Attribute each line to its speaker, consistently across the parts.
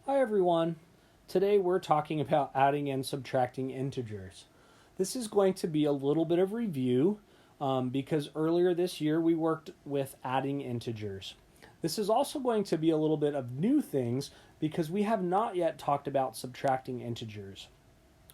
Speaker 1: Hi everyone. Today we're talking about adding and subtracting integers. This is going to be a little bit of review because earlier this year we worked with adding integers. This is also going to be a little bit of new things because we have not yet talked about subtracting integers.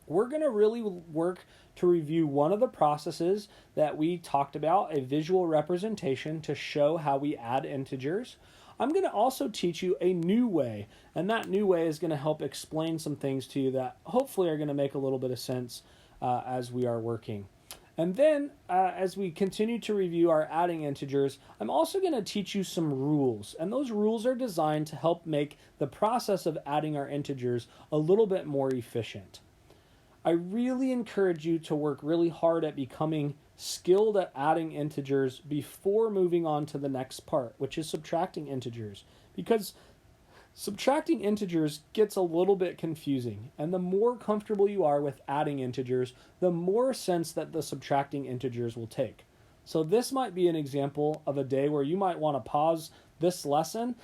Speaker 1: We're going to really work to review one of the processes that we talked about, a visual representation to show how we add integers. I'm going to also teach you a new way, and that new way is going to help explain some things to you that hopefully are going to make a little bit of sense as we are working. And then, as we continue to review our adding integers, I'm also going to teach you some rules. And those rules are designed to help make the process of adding our integers a little bit more efficient. I really encourage you to work really hard at becoming skilled at adding integers before moving on to the next part, which is subtracting integers. Because subtracting integers gets a little bit confusing, and the more comfortable you are with adding integers, the more sense that the subtracting integers will take. So this might be an example of a day where you might want to pause this lesson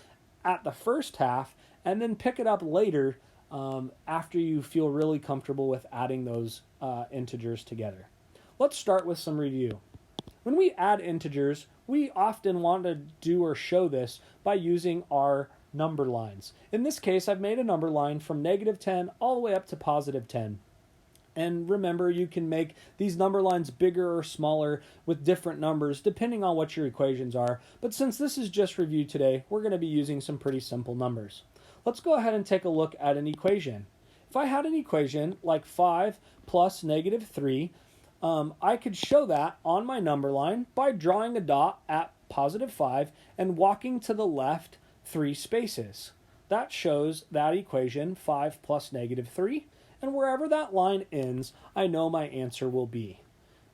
Speaker 1: at the first half and then pick it up later after you feel really comfortable with adding those integers together. Let's start with some review. When we add integers, we often want to do or show this by using our number lines. In this case, I've made a number line from -10 all the way up to +10. And remember, you can make these number lines bigger or smaller with different numbers depending on what your equations are. But since this is just review today, we're going to be using some pretty simple numbers. Let's go ahead and take a look at an equation. If I had an equation like 5 plus -3, I could show that on my number line by drawing a dot at +5 and walking to the left 3 spaces. That shows that equation, 5 plus -3, and wherever that line ends, I know my answer will be.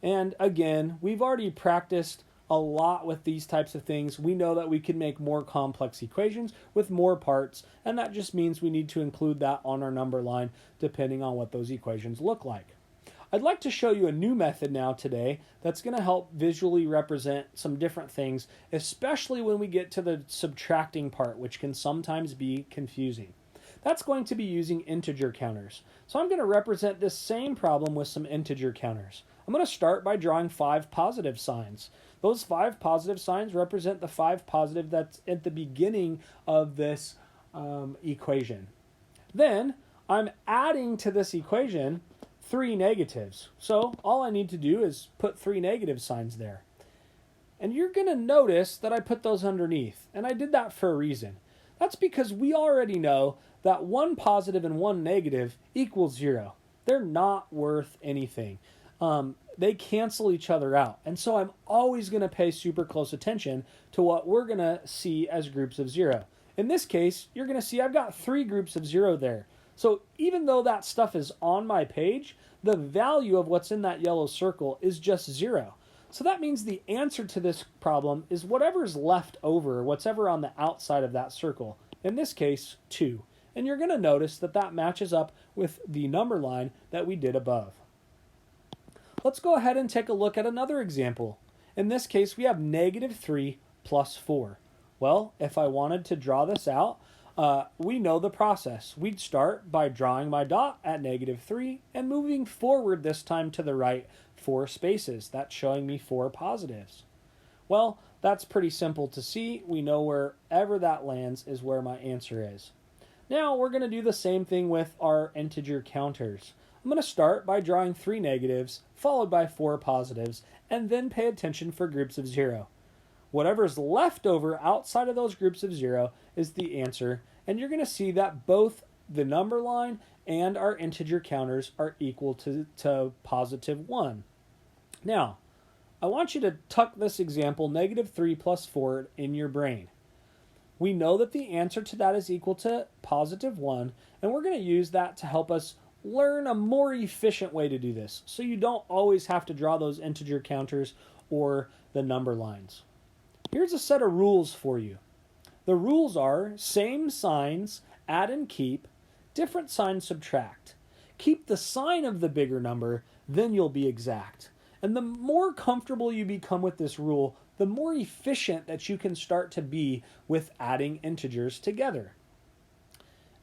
Speaker 1: And again, we've already practiced a lot with these types of things. We know that we can make more complex equations with more parts, and that just means we need to include that on our number line depending on what those equations look like. I'd like to show you a new method now today that's going to help visually represent some different things, especially when we get to the subtracting part, which can sometimes be confusing. That's going to be using integer counters. So I'm going to represent this same problem with some integer counters. I'm going to start by drawing 5 positive signs. Those 5 positive signs represent the 5 positive that's at the beginning of this equation. Then I'm adding to this equation 3 negatives. So all I need to do is put 3 negative signs there. And you're going to notice that I put those underneath. And I did that for a reason. That's because we already know that 1 positive and 1 negative equals 0. They're not worth anything. They cancel each other out. And so I'm always going to pay super close attention to what we're going to see as groups of 0. In this case, you're going to see I've got 3 groups of 0 there. So even though that stuff is on my page, the value of what's in that yellow circle is just 0. So that means the answer to this problem is whatever's left over, whatever on the outside of that circle. In this case, 2. And you're going to notice that that matches up with the number line that we did above. Let's go ahead and take a look at another example. In this case, we have -3 plus 4. Well, if I wanted to draw this out, we know the process. We'd start by drawing my dot at -3 and moving forward this time to the right 4 spaces. That's showing me 4 positives. Well, that's pretty simple to see. We know wherever that lands is where my answer is. Now we're going to do the same thing with our integer counters. I'm going to start by drawing 3 negatives, followed by 4 positives, and then pay attention for groups of 0. Whatever's left over outside of those groups of 0 is the answer, and you're going to see that both the number line and our integer counters are equal to +1. Now, I want you to tuck this example, -3 plus 4, in your brain. We know that the answer to that is equal to +1, and we're going to use that to help us learn a more efficient way to do this, so you don't always have to draw those integer counters or the number lines. Here's a set of rules for you. The rules are same signs, add and keep, different signs subtract. Keep the sign of the bigger number, then you'll be exact. And the more comfortable you become with this rule, the more efficient that you can start to be with adding integers together.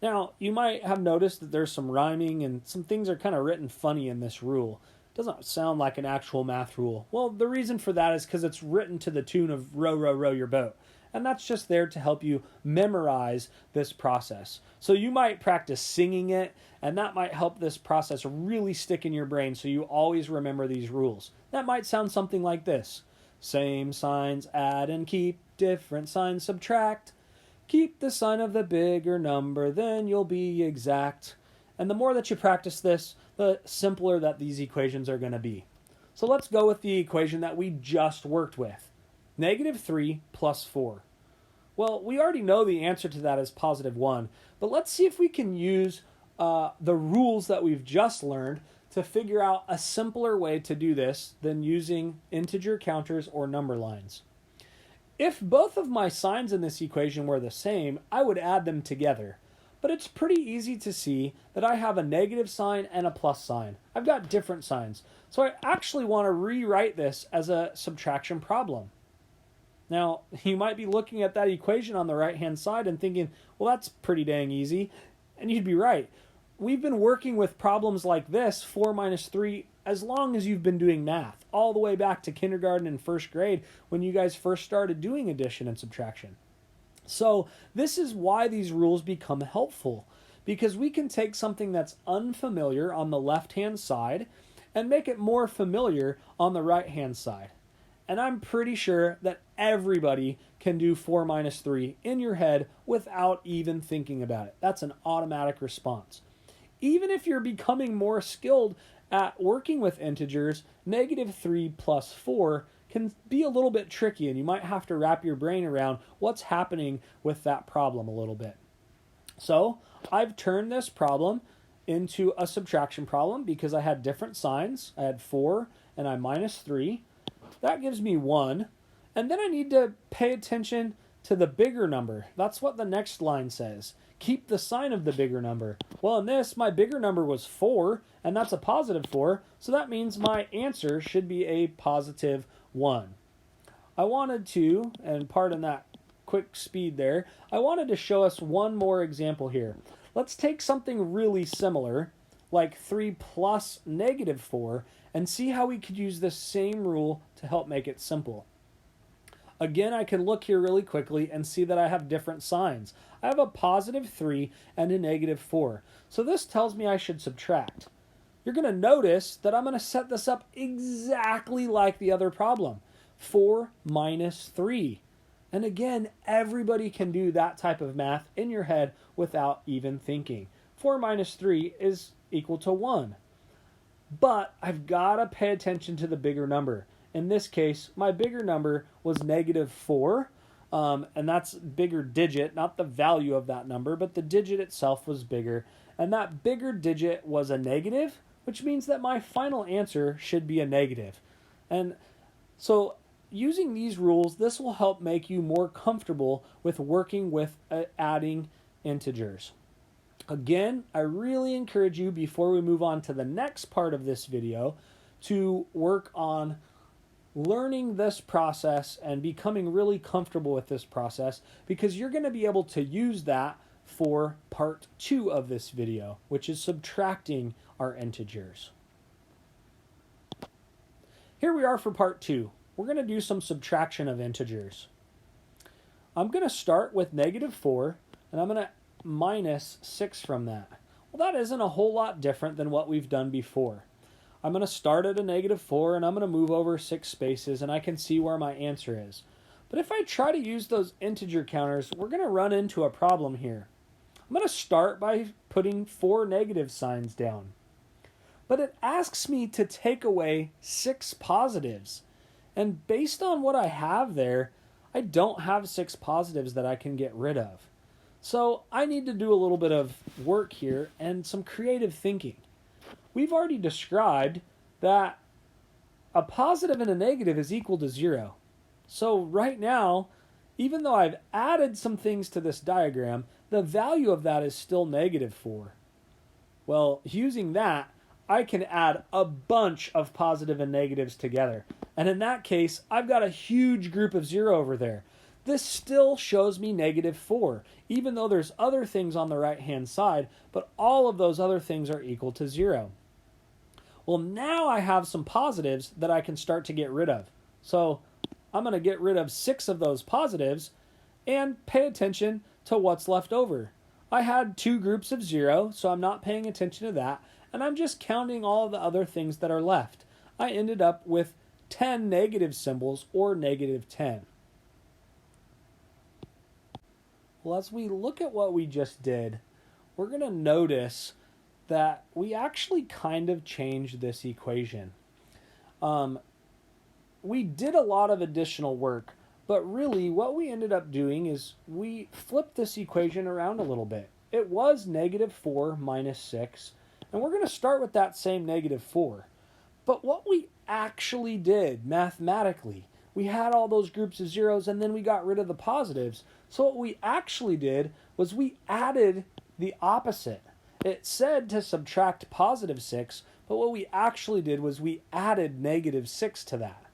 Speaker 1: Now, you might have noticed that there's some rhyming and some things are kind of written funny in this rule. It doesn't sound like an actual math rule. Well, the reason for that is because it's written to the tune of row, row, row your boat. And that's just there to help you memorize this process. So you might practice singing it, and that might help this process really stick in your brain so you always remember these rules. That might sound something like this. Same signs add and keep, different signs subtract. Keep the sign of the bigger number, then you'll be exact. And the more that you practice this, the simpler that these equations are going to be. So let's go with the equation that we just worked with. -3 plus 4. Well, we already know the answer to that is +1, but let's see if we can use the rules that we've just learned to figure out a simpler way to do this than using integer counters or number lines. If both of my signs in this equation were the same, I would add them together. But it's pretty easy to see that I have a negative sign and a plus sign. I've got different signs. So I actually want to rewrite this as a subtraction problem. Now, you might be looking at that equation on the right-hand side and thinking, well, that's pretty dang easy. And you'd be right. We've been working with problems like this, 4 minus 3, as long as you've been doing math, all the way back to kindergarten and first grade when you guys first started doing addition and subtraction. So this is why these rules become helpful, because we can take something that's unfamiliar on the left-hand side and make it more familiar on the right-hand side. And I'm pretty sure that everybody can do 4 minus 3 in your head without even thinking about it. That's an automatic response. Even if you're becoming more skilled at working with integers, -3 plus 4 can be a little bit tricky, and you might have to wrap your brain around what's happening with that problem a little bit. So I've turned this problem into a subtraction problem because I had different signs. I had 4 and I -3. That gives me 1. And then I need to pay attention to the bigger number. That's what the next line says. Keep the sign of the bigger number. Well, in this, my bigger number was 4, and that's a +4, so that means my answer should be a +1. I wanted to, and pardon that quick speed there, I wanted to show us one more example here. Let's take something really similar, like 3 plus -4, and see how we could use this same rule to help make it simple. Again, I can look here really quickly and see that I have different signs. I have a +3 and a -4. So this tells me I should subtract. You're going to notice that I'm going to set this up exactly like the other problem. 4 minus 3. And again, everybody can do that type of math in your head without even thinking. 4 minus 3 is equal to 1. But I've got to pay attention to the bigger number. In this case, my bigger number was -4, and that's bigger digit, not the value of that number, but the digit itself was bigger. And that bigger digit was a negative, which means that my final answer should be a negative. And so using these rules, this will help make you more comfortable with working with adding integers. Again, I really encourage you, before we move on to the next part of this video, to work on learning this process and becoming really comfortable with this process, because you're going to be able to use that for part 2 of this video, which is subtracting our integers. Here we are for part 2. We're going to do some subtraction of integers. I'm going to start with -4, and I'm going to minus 6 from that. Well, that isn't a whole lot different than what we've done before. I'm going to start at a -4, and I'm going to move over 6 spaces, and I can see where my answer is. But if I try to use those integer counters, we're going to run into a problem here. I'm going to start by putting 4 negative signs down. But it asks me to take away 6 positives. And based on what I have there, I don't have 6 positives that I can get rid of. So I need to do a little bit of work here and some creative thinking. We've already described that a positive and a negative is equal to 0. So right now, even though I've added some things to this diagram, the value of that is still -4. Well, using that, I can add a bunch of positive and negatives together. And in that case, I've got a huge group of 0 over there. this still shows me -4, even though there's other things on the right-hand side, but all of those other things are equal to 0. Well, now I have some positives that I can start to get rid of. So I'm going to get rid of 6 of those positives and pay attention to what's left over. I had 2 groups of 0, so I'm not paying attention to that, and I'm just counting all of the other things that are left. I ended up with 10 negative symbols, or -10. Well, as we look at what we just did, we're going to notice that we actually kind of changed this equation. We did a lot of additional work, but really what we ended up doing is we flipped this equation around a little bit. It was -4 minus 6, and we're going to start with that same -4. But what we actually did mathematically, we had all those groups of zeros and then we got rid of the positives. So what we actually did was we added the opposite. It said to subtract +6, but what we actually did was we added -6 to that.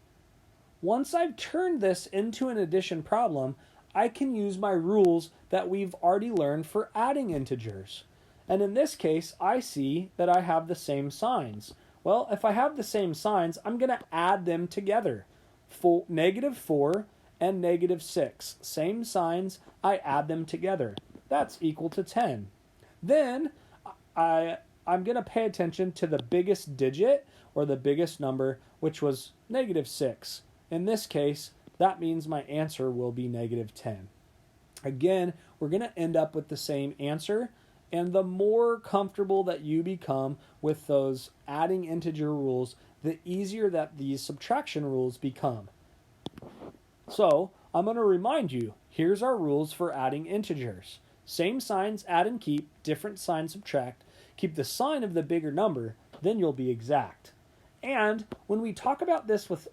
Speaker 1: Once I've turned this into an addition problem, I can use my rules that we've already learned for adding integers. And in this case, I see that I have the same signs. Well, if I have the same signs, I'm going to add them together. -4 and -6. Same signs, I add them together. That's equal to 10. Then I'm going to pay attention to the biggest digit, or the biggest number, which was -6. In this case, that means my answer will be -10. Again, we're going to end up with the same answer, and the more comfortable that you become with those adding integer rules, the easier that these subtraction rules become. So, I'm going to remind you, here's our rules for adding integers. Same signs, add and keep, different signs, subtract. Keep the sign of the bigger number, then you'll be exact. And when we talk about this with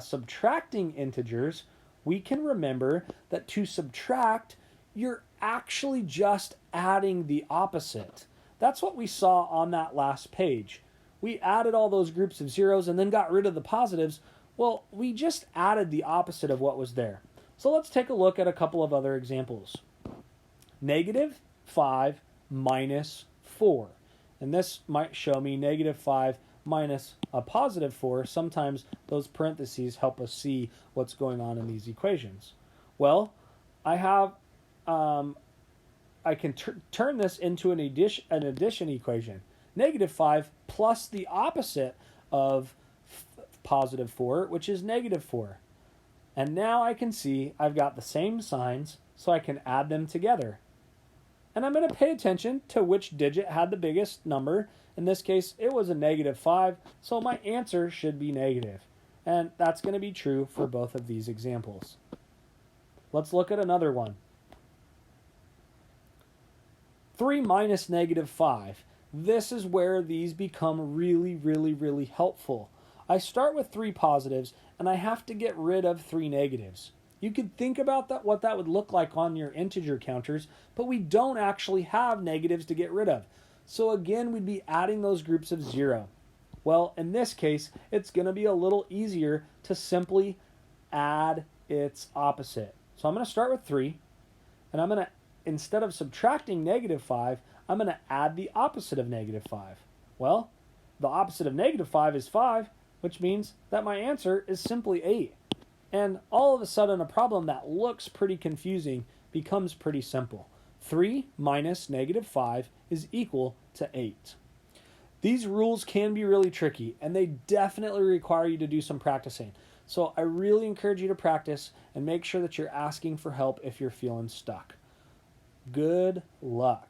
Speaker 1: subtracting integers, we can remember that to subtract, you're actually just adding the opposite. That's what we saw on that last page. We added all those groups of zeros and then got rid of the positives. Well, we just added the opposite of what was there. So let's take a look at a couple of other examples. -5 minus 4. And this might show me -5 minus a +4. Sometimes those parentheses help us see what's going on in these equations. Well, I have, I can turn this into an addition equation. -5 plus the opposite of +4, which is -4. And now I can see I've got the same signs, so I can add them together. And I'm going to pay attention to which digit had the biggest number. In this case, it was a -5, so my answer should be negative. And that's going to be true for both of these examples. Let's look at another one. 3 minus -5. This is where these become really helpful. I start with 3 positives, and I have to get rid of 3 negatives. You could think about that, what that would look like on your integer counters, but we don't actually have negatives to get rid of. So again, we'd be adding those groups of 0. Well, in this case, it's going to be a little easier to simply add its opposite. So I'm going to start with 3, and I'm going to, instead of subtracting -5, I'm going to add the opposite of -5. Well, the opposite of -5 is 5, which means that my answer is simply 8. And all of a sudden, a problem that looks pretty confusing becomes pretty simple. 3 minus -5 is equal to 8. These rules can be really tricky, and they definitely require you to do some practicing. So I really encourage you to practice and make sure that you're asking for help if you're feeling stuck. Good luck.